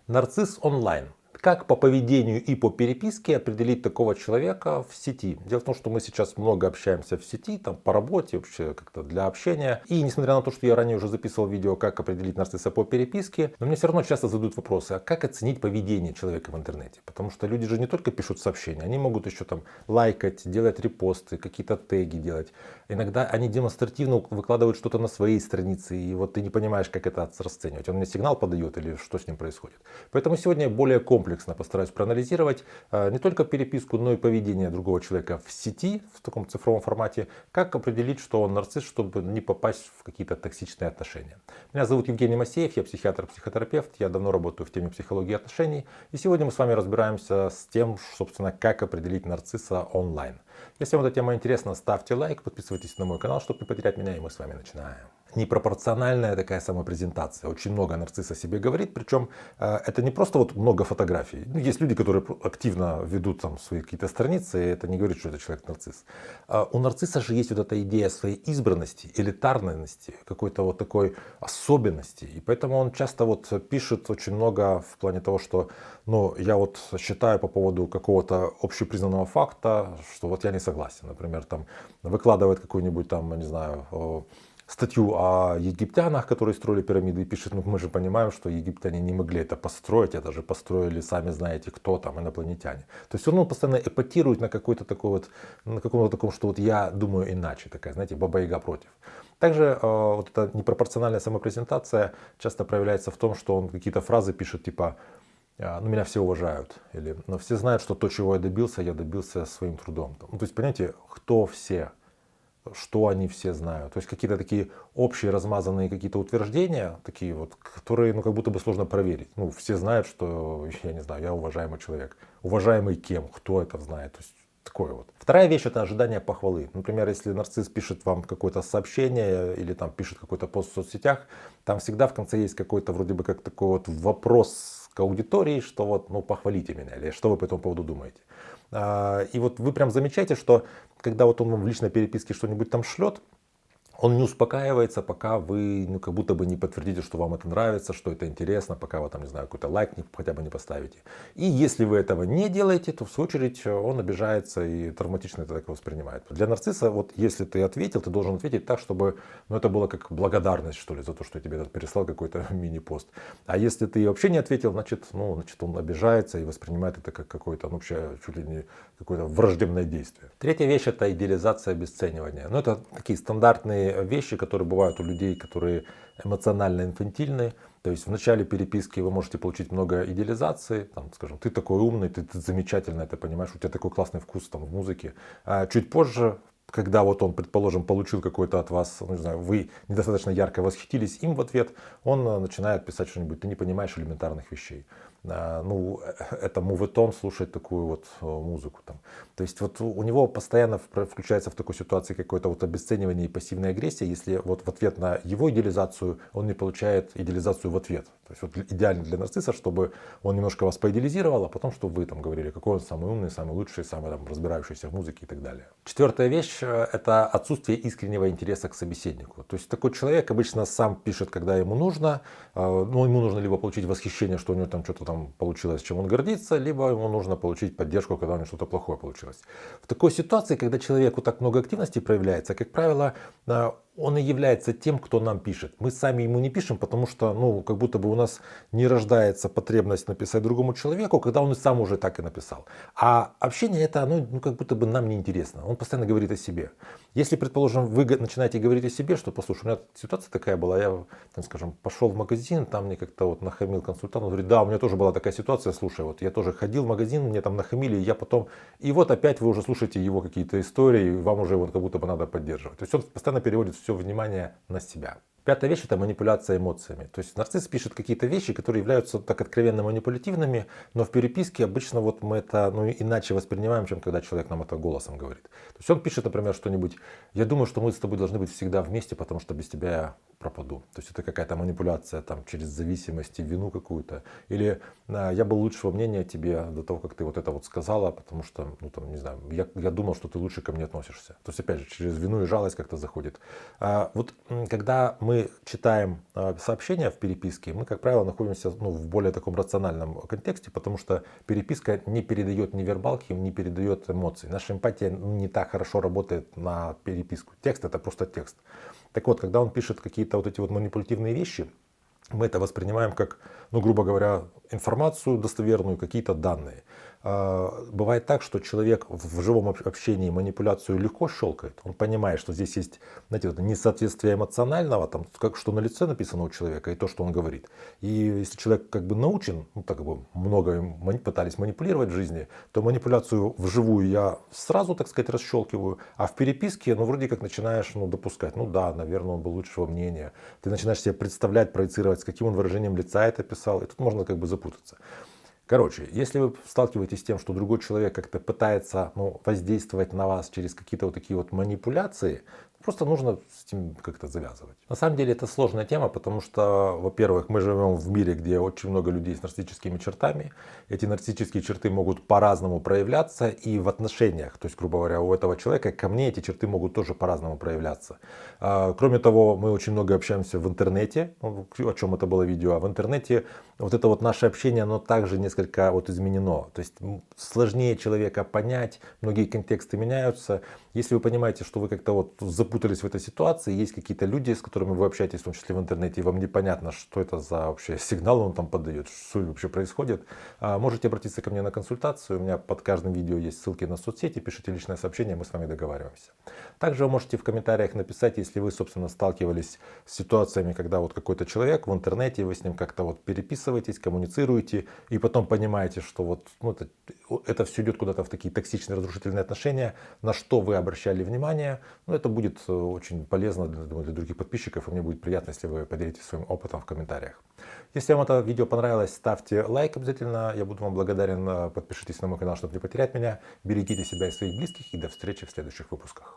Нарцисс онлайн. Как по поведению и по переписке определить такого человека в сети? Дело в том, что мы сейчас много общаемся в сети, там по работе, вообще как-то для общения. И несмотря на то, что я ранее уже записывал видео, как определить нарцисса по переписке, но мне все равно часто задают вопросы, а как оценить поведение человека в интернете? Потому что люди же не только пишут сообщения, они могут еще там лайкать, делать репосты, какие-то теги делать. Иногда они демонстративно выкладывают что-то на своей странице, и вот ты не понимаешь, как это расценивать. Он мне сигнал подает или что с ним происходит. Поэтому сегодня я более комплексно постараюсь проанализировать не только переписку, но и поведение другого человека в сети, в таком цифровом формате, как определить, что он нарцисс, чтобы не попасть в какие-то токсичные отношения. Меня зовут Евгений Масеев, я психиатр-психотерапевт, я давно работаю в теме психологии отношений, и сегодня мы с вами разбираемся с тем, собственно, как определить нарцисса онлайн. Если вам эта тема интересна, ставьте лайк, подписывайтесь на мой канал, чтобы не потерять меня, и мы с вами начинаем. Непропорциональная такая самопрезентация. Очень много нарцисс о себе говорит, причем это не просто вот много фотографий. Ну, есть люди, которые активно ведут там свои какие-то страницы, и это не говорит, что это человек нарцисс. У нарцисса же есть вот эта идея своей избранности, элитарности, какой-то вот такой особенности. И поэтому он часто вот пишет очень много в плане того, что ну, я вот считаю по поводу какого-то общепризнанного факта, что вот я не согласен. Например, там выкладывает какую-нибудь там, не знаю, статью о египтянах, которые строили пирамиды, и пишет, ну мы же понимаем, что египтяне не могли это построить, это же построили сами знаете кто там, инопланетяне. То есть он постоянно эпатирует на какой-то такой вот, на каком-то таком, что вот я думаю иначе, такая, знаете, баба-яга против. Также вот эта непропорциональная самопрезентация часто проявляется в том, что он какие-то фразы пишет типа ну, меня все уважают, или но все знают, что то, чего я добился своим трудом. Ну, то есть, понимаете, кто все? Что они все знают. То есть какие-то такие общие размазанные какие-то утверждения, такие вот, которые ну, как будто бы сложно проверить. Ну, все знают, что, я не знаю, я уважаемый человек. Уважаемый кем? Кто это знает? То есть такое вот. Вторая вещь — это ожидание похвалы. Например, если нарцисс пишет вам какое-то сообщение или там пишет какой-то пост в соцсетях, там всегда в конце есть какой-то вроде бы как такой вот вопрос к аудитории, что вот, ну, похвалите меня, или что вы по этому поводу думаете. И вот вы прям замечаете, что когда вот он вам в личной переписке что-нибудь там шлет, он не успокаивается, пока вы ну, как будто бы не подтвердите, что вам это нравится, что это интересно, пока вы там, не знаю, какой-то лайк хотя бы не поставите. И если вы этого не делаете, то в свою очередь он обижается и травматично это так воспринимает. Для нарцисса, вот если ты ответил, ты должен ответить так, чтобы ну, это было как благодарность, что ли, за то, что я тебе переслал какой-то мини-пост. А если ты вообще не ответил, значит, ну, значит он обижается и воспринимает это как какое-то, ну, вообще, чуть ли не какое-то враждебное действие. Третья вещь — это идеализация, обесценивание. Ну, это такие стандартные вещи, которые бывают у людей, которые эмоционально инфантильны. То есть в начале переписки вы можете получить много идеализации, там, скажем, ты такой умный, ты замечательно это понимаешь, у тебя такой классный вкус там, в музыке. А чуть позже, когда вот он, предположим, получил какой-то от вас, ну, не знаю, вы недостаточно ярко восхитились им в ответ, он начинает писать что-нибудь, ты не понимаешь элементарных вещей. Ну, это моветон слушать такую вот музыку там. То есть вот у него постоянно включается в такой ситуации какое-то вот обесценивание и пассивная агрессия, если вот в ответ на его идеализацию он не получает идеализацию в ответ. То есть вот идеально для нарцисса, чтобы он немножко вас поидеализировал, а потом, чтобы вы там говорили, какой он самый умный, самый лучший, самый там, разбирающийся в музыке и так далее. Четвертая вещь — это отсутствие искреннего интереса к собеседнику. То есть такой человек обычно сам пишет, когда ему нужно, ну, ему нужно либо получить восхищение, что у него там что-то там получилось, чем он гордится, либо ему нужно получить поддержку, когда у него что-то плохое получилось. В такой ситуации, когда человеку так много активности проявляется, как правило, он и является тем, кто нам пишет. Мы сами ему не пишем, потому что, ну, как будто бы у нас не рождается потребность написать другому человеку, когда он и сам уже так и написал. А общение это, ну как будто бы нам не интересно. Он постоянно говорит о себе. Если, предположим, вы начинаете говорить о себе, что, послушай, у меня ситуация такая была, я, там, скажем, пошел в магазин, там мне как-то вот нахамил консультант, он говорит, да, у меня тоже была такая ситуация, слушай, вот я тоже ходил в магазин, мне там нахамили, и я потом, и вот опять вы уже слушаете его какие-то истории, и вам уже вот как будто бы надо поддерживать. То есть он постоянно переводит все внимание на себя. Пятая вещь — это манипуляция эмоциями. То есть нарцисс пишет какие-то вещи, которые являются так откровенно манипулятивными, но в переписке обычно вот мы это ну, иначе воспринимаем, чем когда человек нам это голосом говорит. То есть он пишет, например, что-нибудь, я думаю, что мы с тобой должны быть всегда вместе, потому что без тебя я пропаду. То есть это какая-то манипуляция там, через зависимость и вину какую-то. Или я был лучшего мнения о тебе до того, как ты вот это вот сказала, потому что, ну там, не знаю, я думал, что ты лучше ко мне относишься. То есть опять же, через вину и жалость как-то заходит. Вот когда мы мы читаем сообщения в переписке, мы, как правило, находимся в более таком рациональном контексте, потому что переписка не передает ни вербалки, не передает эмоций. Наша эмпатия не так хорошо работает на переписку. Текст — это просто текст. Так вот, когда он пишет какие-то вот эти вот манипулятивные вещи, мы это воспринимаем как, грубо говоря, информацию достоверную, какие-то данные. Бывает так, что человек в живом общении манипуляцию легко щелкает. Он понимает, что здесь есть, знаете, несоответствие эмоционального, там, что на лице написано у человека, и то, что он говорит. И если человек как бы научен, много пытались манипулировать в жизни, то манипуляцию вживую я сразу, так сказать, расщелкиваю, а в переписке, вроде как начинаешь допускать, да, наверное, он был лучшего мнения. Ты начинаешь себе представлять, проецировать, с каким он выражением лица это писал, и тут можно как бы запутаться. Короче, если вы сталкиваетесь с тем, что другой человек как-то пытается воздействовать на вас через какие-то вот такие вот манипуляции, просто нужно с этим как-то завязывать. На самом деле это сложная тема, потому что, во-первых, мы живем в мире, где очень много людей с нарциссическими чертами. Эти нарциссические черты могут по-разному проявляться и в отношениях. То есть, грубо говоря, у этого человека ко мне эти черты могут тоже по-разному проявляться. Кроме того, мы очень много общаемся в интернете, о чем это было видео, а в интернете вот это вот наше общение, оно также несколько изменено. То есть сложнее человека понять, многие контексты меняются. Если вы понимаете, что вы как-то запутались в этой ситуации, есть какие-то люди, с которыми вы общаетесь, в том числе в интернете, и вам непонятно, что это за вообще сигнал он там подает, что вообще происходит, можете обратиться ко мне на консультацию. У меня под каждым видео есть ссылки на соцсети, пишите личное сообщение, мы с вами договариваемся. Также вы можете в комментариях написать, если вы, собственно, сталкивались с ситуациями, когда какой-то человек в интернете, вы с ним как-то переписываетесь, коммуницируете, и потом понимаете, что это все идет куда-то в такие токсичные, разрушительные отношения, на что вы обращали внимание. Это будет очень полезно для других подписчиков, и мне будет приятно, если вы поделитесь своим опытом в комментариях. Если вам это видео понравилось, ставьте лайк обязательно, я буду вам благодарен. Подпишитесь на мой канал, чтобы не потерять меня. Берегите себя и своих близких, и до встречи в следующих выпусках.